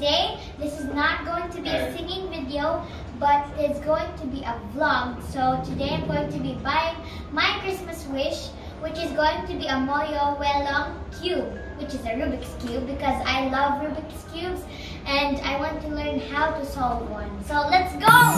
today, this is not going to be a singing video, but it's going to be a vlog. So today I'm going to be buying my Christmas wish, which is going to be a Moyu Weilong cube, which is a Rubik's cube, because I love Rubik's cubes and I want to learn how to solve one. So let's go!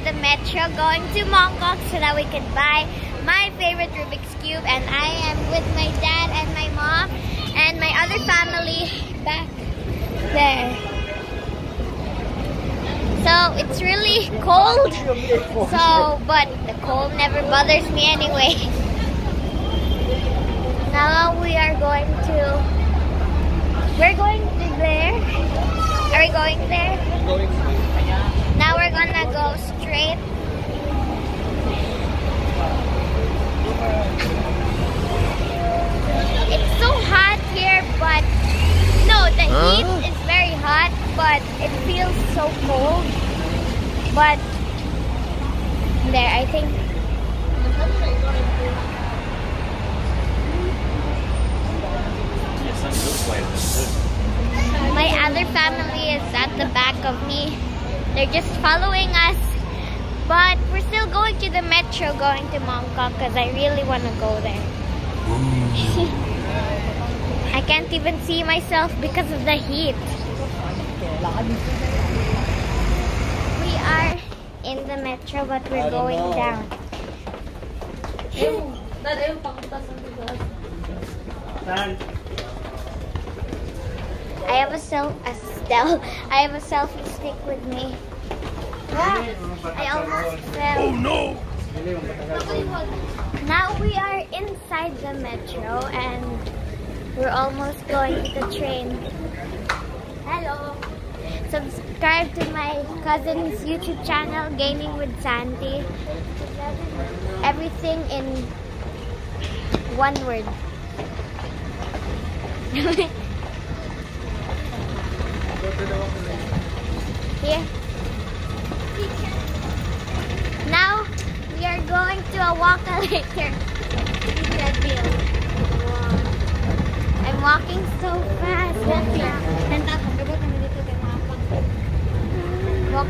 The metro going to Mongkok so that we can buy my favorite Rubik's cube, and I am with my dad and my mom and my other family back there. So it's really cold, but the cold never bothers me anyway. Now we're going to there. Are we going there? Now we're gonna go straight. It's so hot here, but no, the heat is very hot, but it feels so cold. But there, I think. My other family is at the back of me. They're just following us, but we're still going to the metro, going to Mongkok, because I really want to go there. I can't even see myself because of the heat. We are in the metro, but we're going down. I have a selfie stick with me. I almost fell. Oh no! Now we are inside the metro and we're almost going to the train. Hello! Subscribe to my cousin's YouTube channel, Gaming with Santi. Everything in one word. Here. Now we are going to a walk-a-later treadmill. Wow. I'm walking so fast. Walk.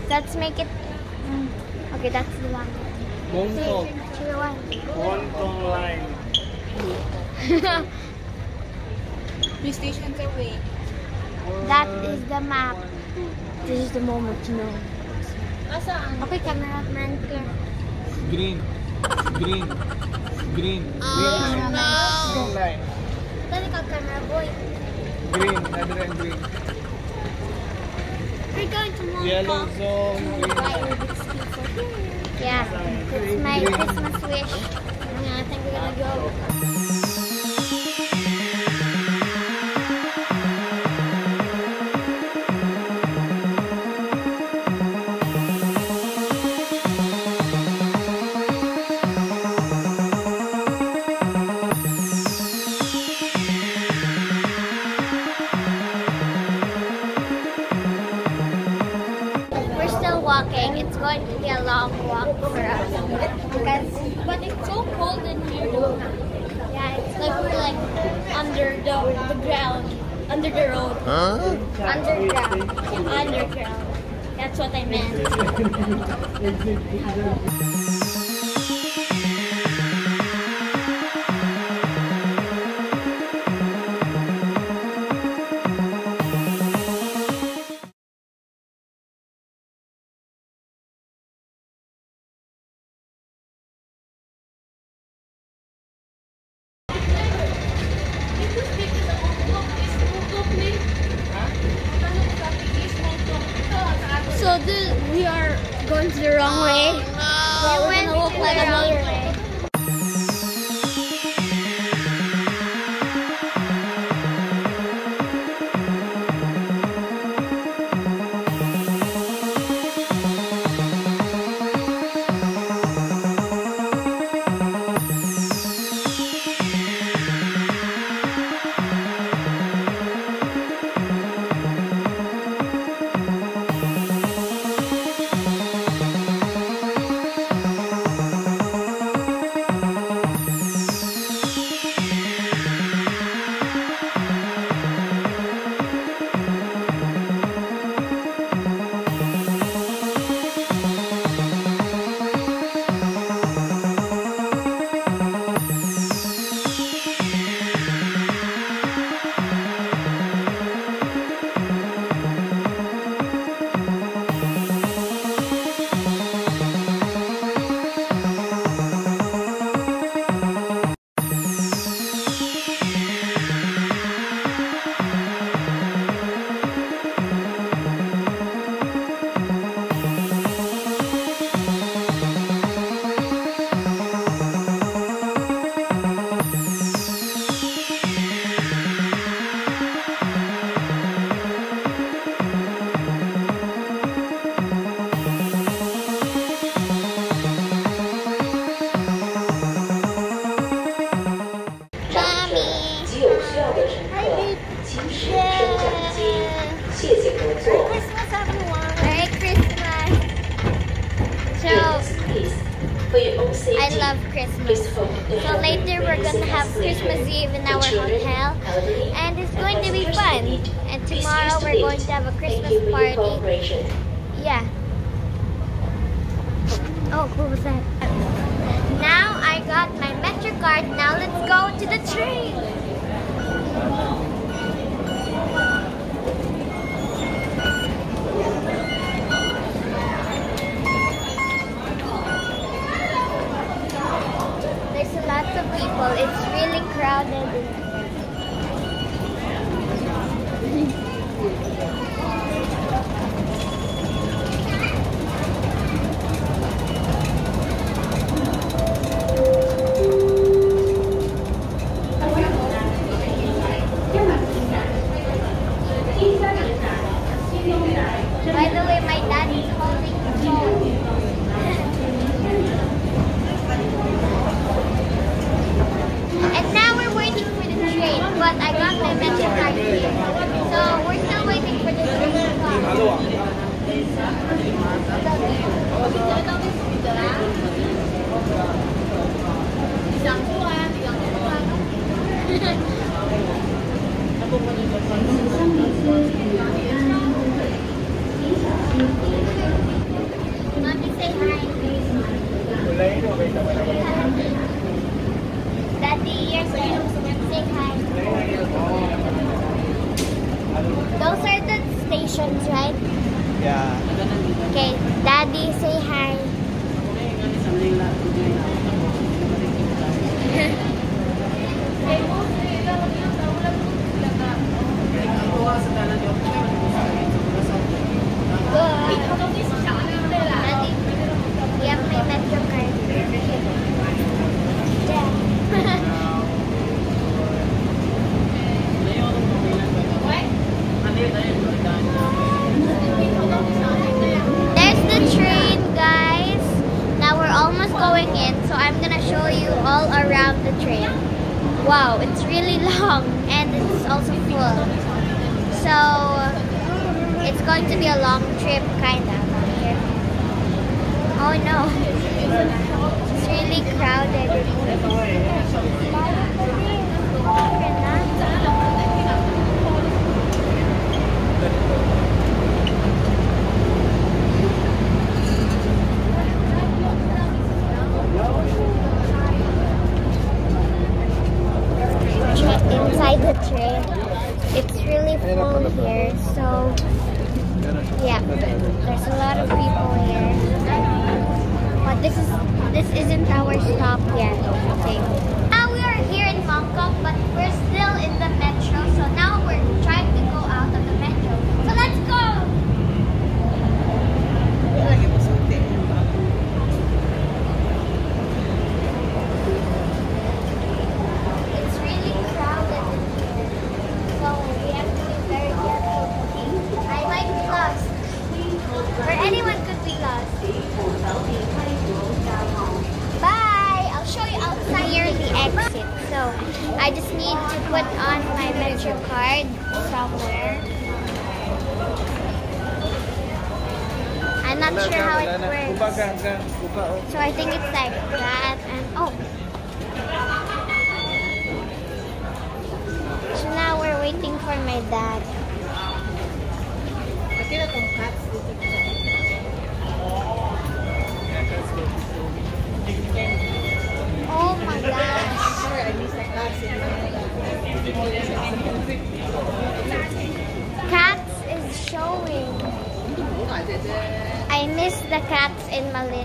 Let's make it. Okay, that's the one. Mongkok. Mongkok line. Which stations are we? That is the map. This is the moment, you know. Okay, cameraman. Green. Green. Green. Oh, no. Line. Tadi ka camera boy. Green. Red and green. We're going to Mongkok. Yellow zone. Yeah, that's my Christmas wish. Yeah, I think we're gonna go. going to be a long walk for us. But it's so cold in here though. Yeah, it's Like we're like under the ground. Under the road. underground. Underground. That's what I meant. So we are going to the wrong way. We went gonna walk to like the wrong another way. Merry Christmas! So, I love Christmas. So later we're gonna have Christmas Eve in our hotel, and it's going to be fun. And tomorrow we're going to have a Christmas party. Yeah. Oh, what was that? Now I got my Metro card. Now let's go to the train. There's lots of people. It's really crowded. By the way, my dad is holding the phone. And now we're waiting for the train, but I got my Metro card here. So we're still waiting for the train to Mommy, say hi. Daddy, you're say hi. Those are the stations, right? Yeah. Okay, Daddy, say hi. Daddy, you have my Metro card. There's the train, guys. Now we're almost going in, so I'm gonna show you all around the train. Wow, it's really long and it's also full. So it's going to be a long trip, kind of. Here. Oh no, it's really crowded. Inside the train, it's really full here, so yeah, there's a lot of people here. But this isn't our stop yet, I think. Now we are here in Mongkok, but we're still in the metro, so now we're trying to go out of the metro. So let's go! It's really crowded in here, so we have to be very careful. I might be lost, or anyone could be lost. Bye! I'll show you outside here the exit. So I just need to put on my metro card somewhere. I'm not sure how it works. So I think it's like that and oh. So now we're waiting for my dad. Oh my gosh. Cats is showing. I miss the cats in Manila.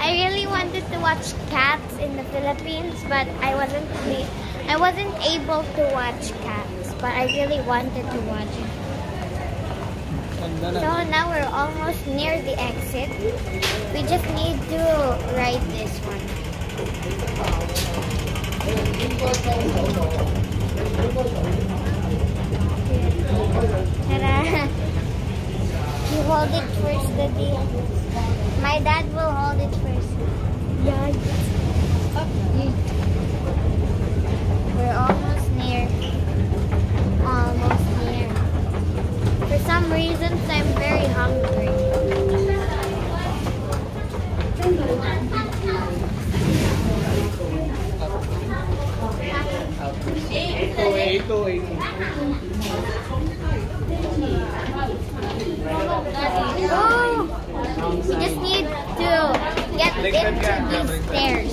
I really wanted to watch cats in the Philippines, but I wasn't able to watch cats, but I really wanted to watch it. So now we're almost near the exit. We just need to ride this one. Ta-da! You hold it first, Daddy. My dad will hold it first. Yeah. We're almost near. Almost near. For some reasons, I'm very hungry. Oh, we just need to get into these stairs.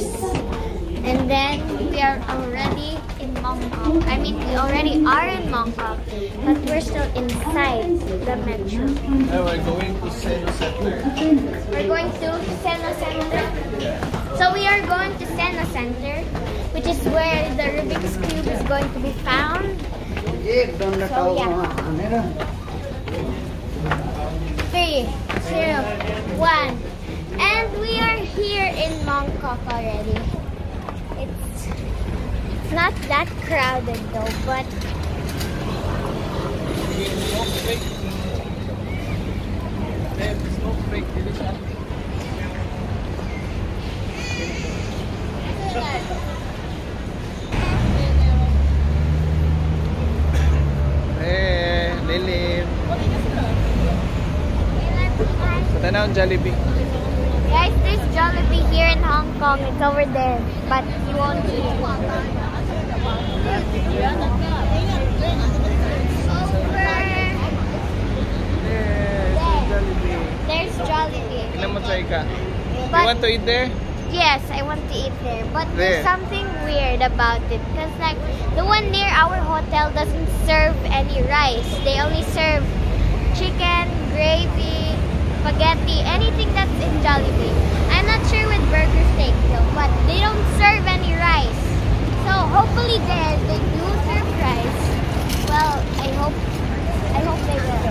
And then we are already in Mongkok. I mean, we already are in Mongkok, but we're still inside the metro. Now we're going to Sino Centre. We're going to Sino Centre. So we are going to Sino Centre, which is where the Rubik's Cube is going to be found. So yeah. 3, 2, 1. And we are here in Mongkok already. It's not that crowded though, but Hey, Lily. Punta na ang Jollibee. guys, there's Jollibee here in Hong Kong. It's over there, but you won't see it. There's Jollibee. Tingnan mo sa ika. You But want to eat there? yes, I want to eat there. But There. there's something weird about it. Because like, the one near our hotel doesn't serve any rice. They only serve chicken, gravy, spaghetti, anything that's in Jollibee. I'm not sure with burger steak though, but they don't serve any rice. So hopefully there they do serve rice. Well, I hope they will.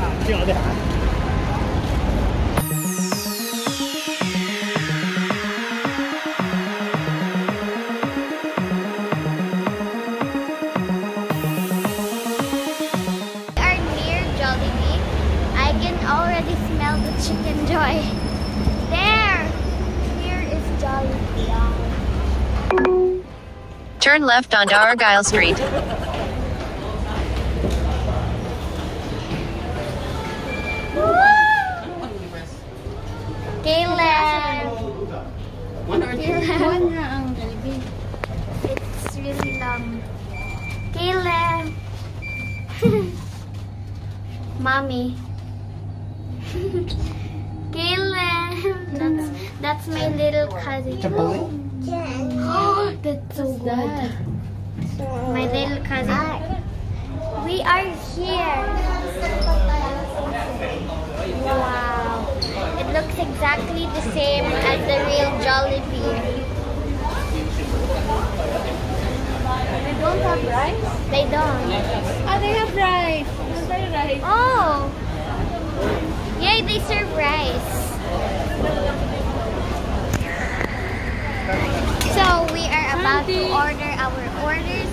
Already smell the chicken joy. There! Here is Jollibee. Turn left onto Argyle Street. Caleb. One nga ang Jollibee. It's really long. Caleb. Mommy. Caleb. That's my little cousin. Oh, that's so good. My little cousin. We are here. Wow. It looks exactly the same as the real Jollibee. They don't have rice? They don't. Ah, they have rice. There's very rice. Oh. Yay, they serve rice. So we are about to order our orders.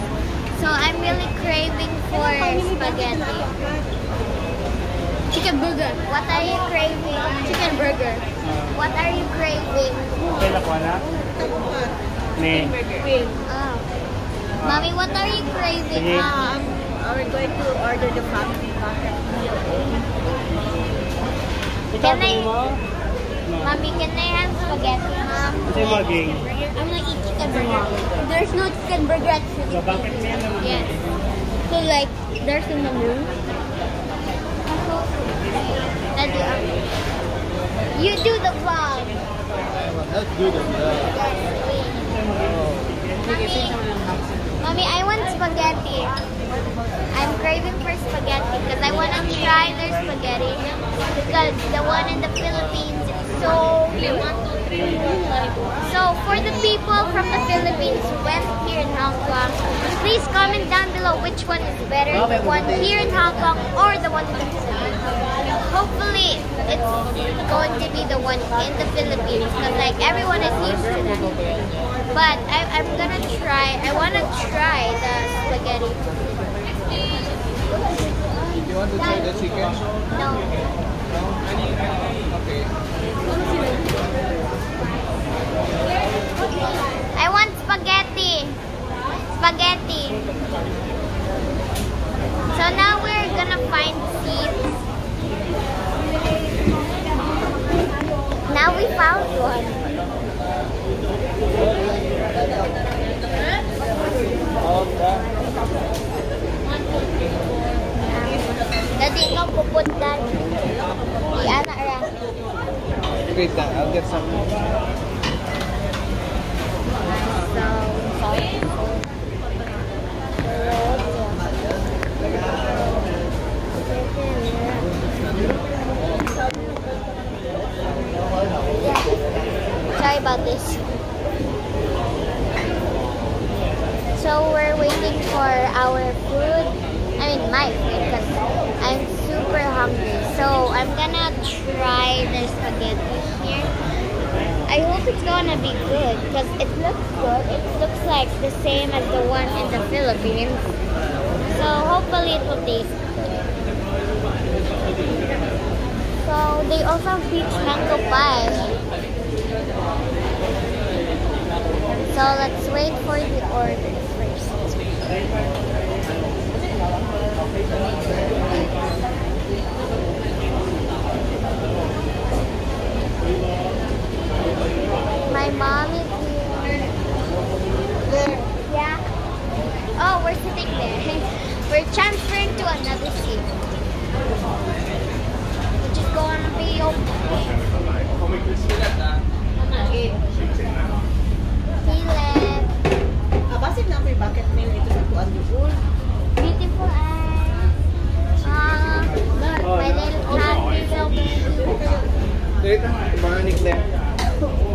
So I'm really craving for spaghetti. Chicken burger. What are you craving? Chicken burger. What are you craving? Oh. Mommy, what are you craving? We're going to order the family bucket meal. Can I? Mommy, can I have spaghetti, Mom? I'm gonna eat chicken burger. There's no chicken burger at Philippines. Yes. So like, there's in the room. Daddy, you do the vlog. Let's do the Mommy, I want spaghetti. I'm craving for spaghetti because I want to try their spaghetti because the one in the Philippines is so good. So for the people from the Philippines who went here in Hong Kong, please comment down below which one is better, the one here in Hong Kong or the one in the Philippines. Hopefully it's going to be the one in the Philippines because like everyone is used to that. But I'm gonna try. I want to try the spaghetti. You want to try the chicken? No. Okay. I want spaghetti. Spaghetti. So now we're gonna find seats. Now we found one. Daddy, ikaw puput that. Iana ra. Wait, I'll get some. Sorry about this. So we're waiting for our food. I mean my food because I'm super hungry. So I'm gonna try the spaghetti here. I hope it's gonna be good because it looks good. It looks like the same as the one in the Philippines. So hopefully it will taste good. So they also have peach mango pie. So let's wait for the orders first. My mom is here. Yeah. Oh, we're sitting there. We're transferring to another seat. Which is gonna be okay. Basit na may bucket meal ito sa tuan doon. Beautiful eyes. My little cat is so cute.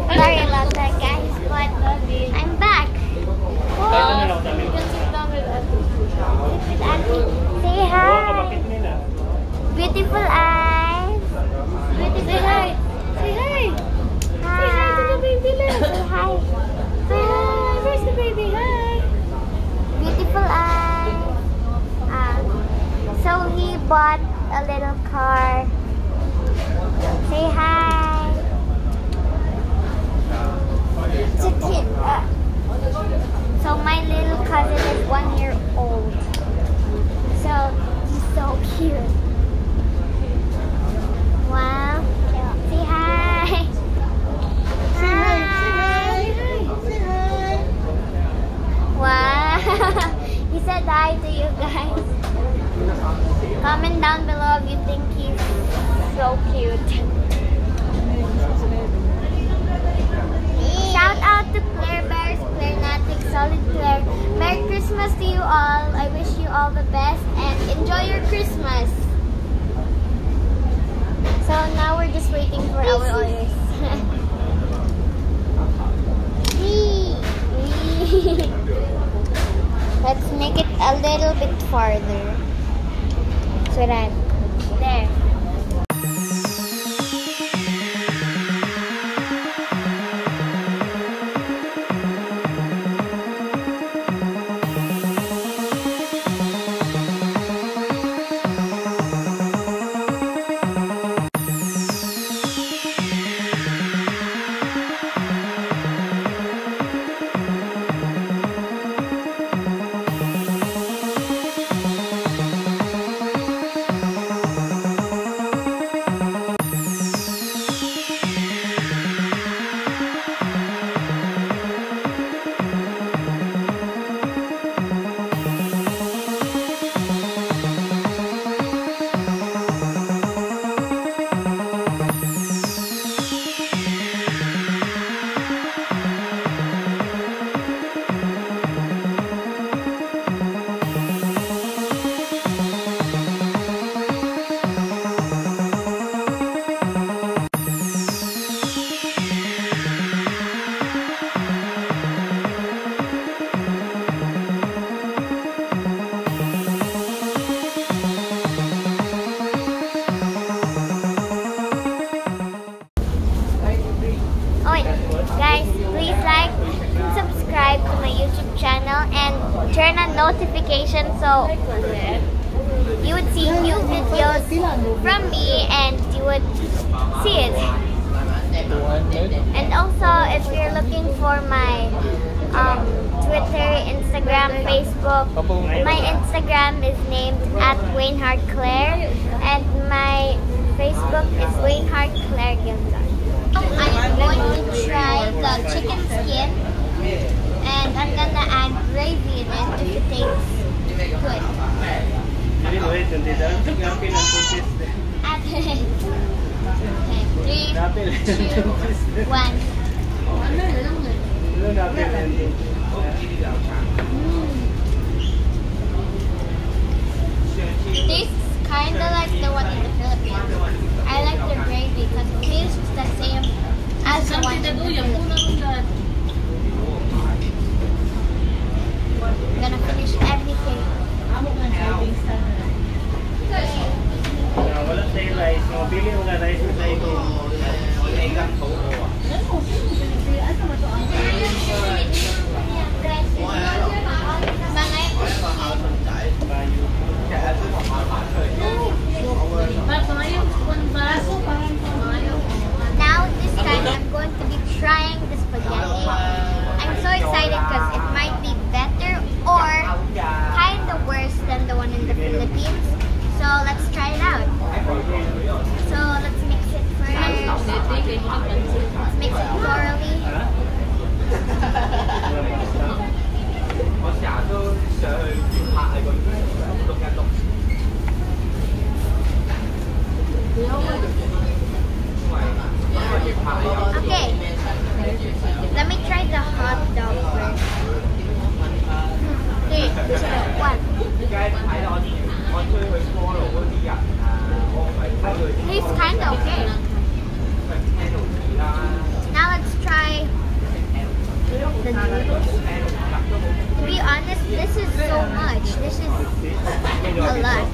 Sorry about that, guys, but I'm back. Oh, say hi. Beautiful eyes. Beautiful eyes. Say hi. Hi. Say hi to the baby. Say hi. Say hi. Where's the baby? Hi. Beautiful eyes. So he bought a little car. Say hi. It's a kid. So my little cousin is 1 year old. So he's so cute. Wow. Say hi. best and enjoy your Christmas. So now we're just waiting for our orders. Let's make it a little bit farther. So that there. Guys, please like and subscribe to my YouTube channel and turn on notifications so you would see new videos from me and you would see it. And also, if you're looking for my Twitter, Instagram, Facebook, my Instagram is named @WayneHartClaire and my Facebook is WayneHartClaire Gilda. I'm going to try the chicken skin and I'm gonna add gravy in it if it tastes good. Add it. Okay, 3, 2, 1. Tastes kinda like the one in the Philippines. I like the gravy because it tastes the same as the one in the Philippines. I'm gonna finish everything. Now this time I'm going to be trying the spaghetti. I'm so excited because it might be better or kind of worse than the one in the Philippines. So let's try it out. So let's mix it first. Let's mix it thoroughly. Okay, let me try the hot dog first. 3, 2, 1. Tastes kind of okay. Now let's try the noodles. To be honest, this is so much. This is a lot.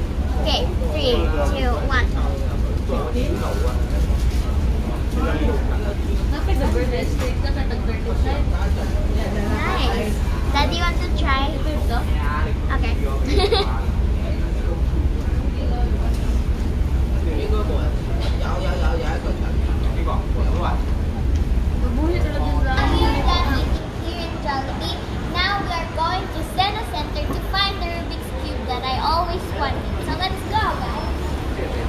Okay, 3, 2, 1. Nice. Daddy, want to try? Okay. Here in Jollibee. Now we are going to Sino Centre to find the Rubik's Cube that I always wanted. So let's go, guys.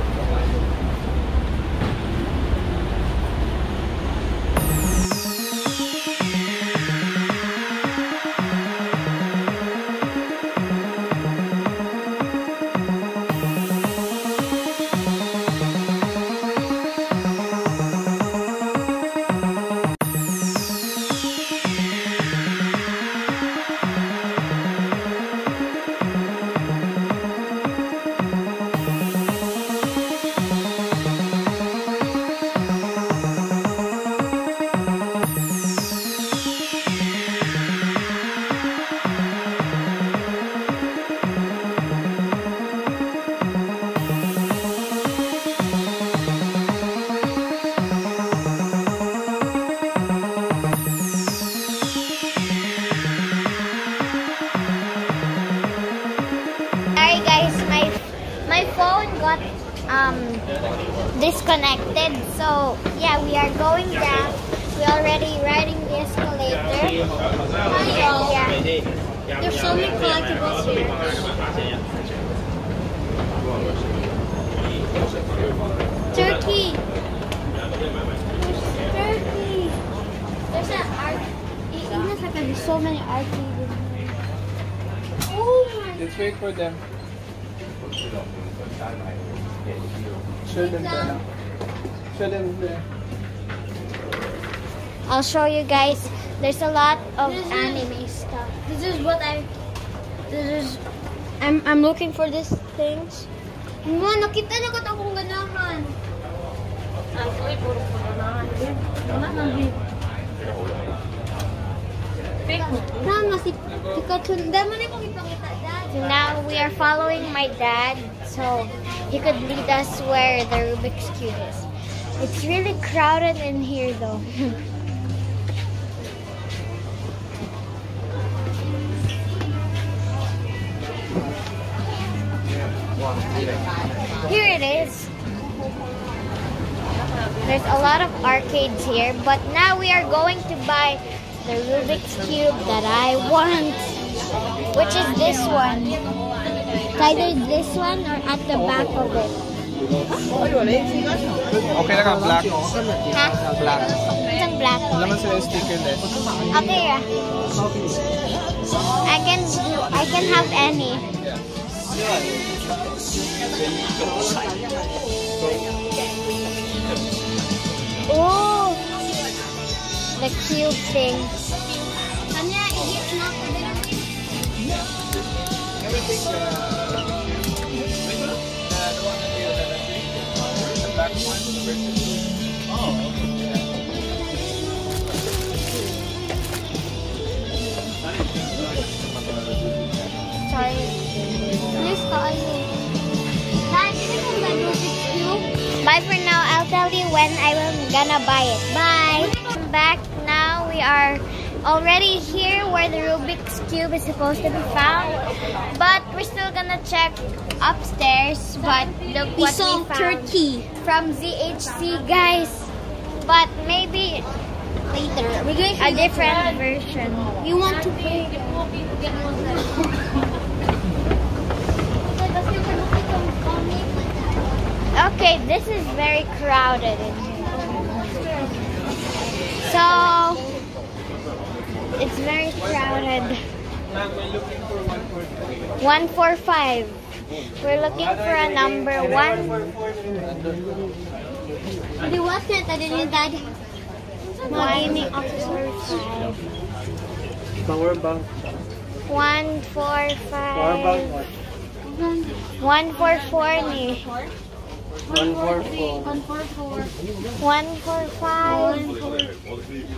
disconnected. So yeah, we are going down. We're already riding the escalator. Yeah. There's so many collectibles here. Turkey. There's turkey. There's an arcade. There's so many arcades. Oh my. Let's wait for them. Show them there. Show them there. I'll show you guys. There's a lot of anime stuff. I'm looking for these things. Nakita na ko akong ganahan. Now we are following my dad so he could lead us where the Rubik's Cube is. It's really crowded in here though. Here it is. There's a lot of arcades here, but now we are going to buy the Rubik's Cube that I want, which is this one. It's either this one or at the back of it. Okay na ka, black. Ha? Black. It's black. Wala man sila stickerless. Okay, yeah. I can have any. Oh, the cube thing. Sorry. Bye for now. I'll tell you when I'm gonna buy it. Bye. I'm back now. We are already here where the Rubik's Cube is supposed to be found. But we're still gonna check upstairs. But look what we found. Turkey From ZHC, guys. But maybe later. We're going a different version. You want to play? Okay, this is very crowded in here. So, it's very crowded. 145. We're looking for a number 1. What's that? I didn't dad. Gaming accessories. Power bank. 145. 144 ni. 144. 145.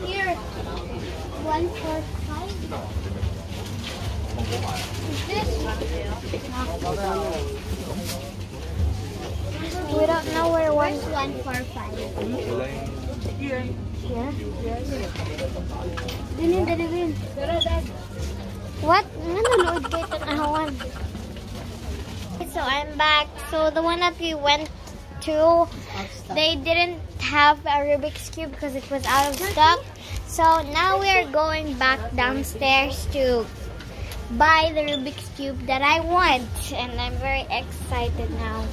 Here. 145. Is this? We don't know where Where's 1. 145? Yeah. What? Nanonood kayo tanawan. So I'm back. So the one that we went to, they didn't have a Rubik's Cube because it was out of stock. So now we are going back downstairs to buy the Rubik's Cube that I want. And I'm very excited now.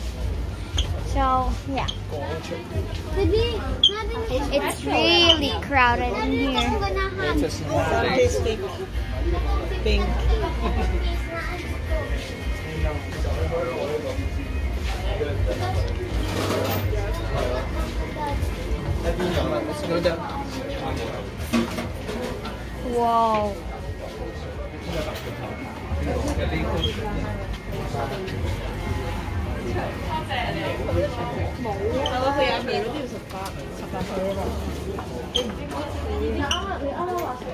So yeah. It's really crowded in here. Pink. Let's go down. Wow.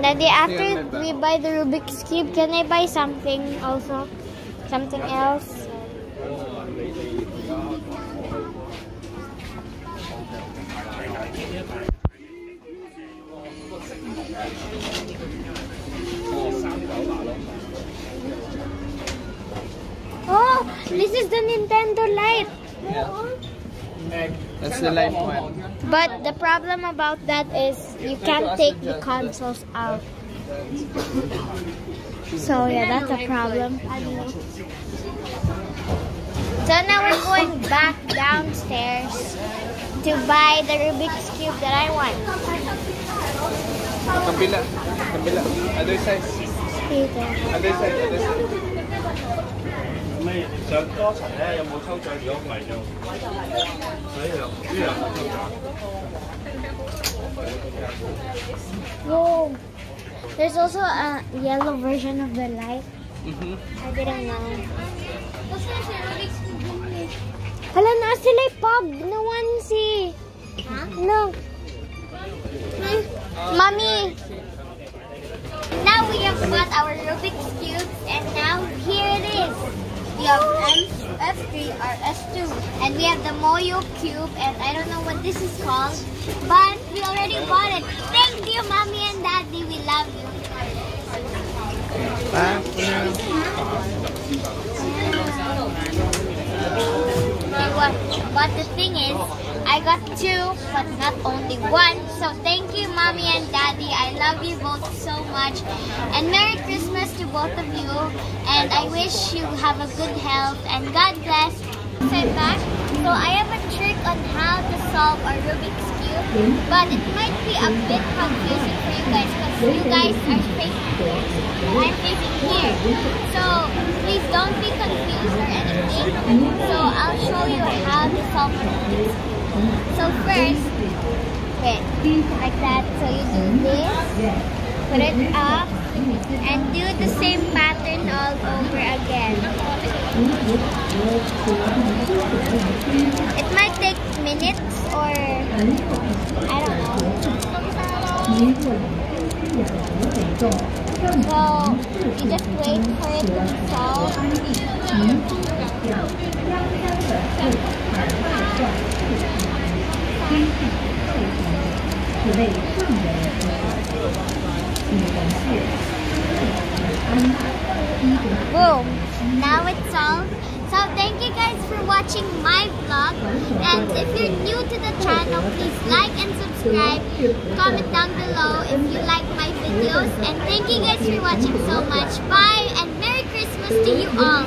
Daddy, after we buy the Rubik's Cube, can I buy something also? Something else? Oh, this is the Nintendo Lite. Yeah. That's the light one. But the problem about that is you can't take the consoles out. So yeah, that's a problem. So now we're going back downstairs to buy the Rubik's Cube that I want. Kabila. Kabila. Other side. Other side. Other side. Whoa! There's also a yellow version of the light. I didn't know. Hala na sila pag no one see. Look. Mommy. Now we have got our Rubik's Cubes, and now here it is. We have F3 or S2, and we have the Moyu Cube, and I don't know what this is called, but we already bought it. Thank you, Mommy and Daddy. We love you. But the thing is, I got two, but not only one. So thank you, Mommy and Daddy. I love you both so much. And Merry Christmas to both of you. And I wish you have a good health. And God bless. Sit back. So I have a trick on how to solve a Rubik's Cube. But it might be a bit confusing for you guys because you guys are facing here. I'm facing here. So please don't be confused or anything. So I'll show you how to solve a Rubik's Cube. So first, wait, like that. So you do this, put it up, and do the same pattern all over again. It might take minutes or I don't know. So you just wait for it to be solved. Boom! Now it's solved. So thank you guys for watching my vlog. And if you're new to the channel, please like and subscribe. Comment down below if you like my videos. And thank you guys for watching so much. Bye and Merry Christmas to you all.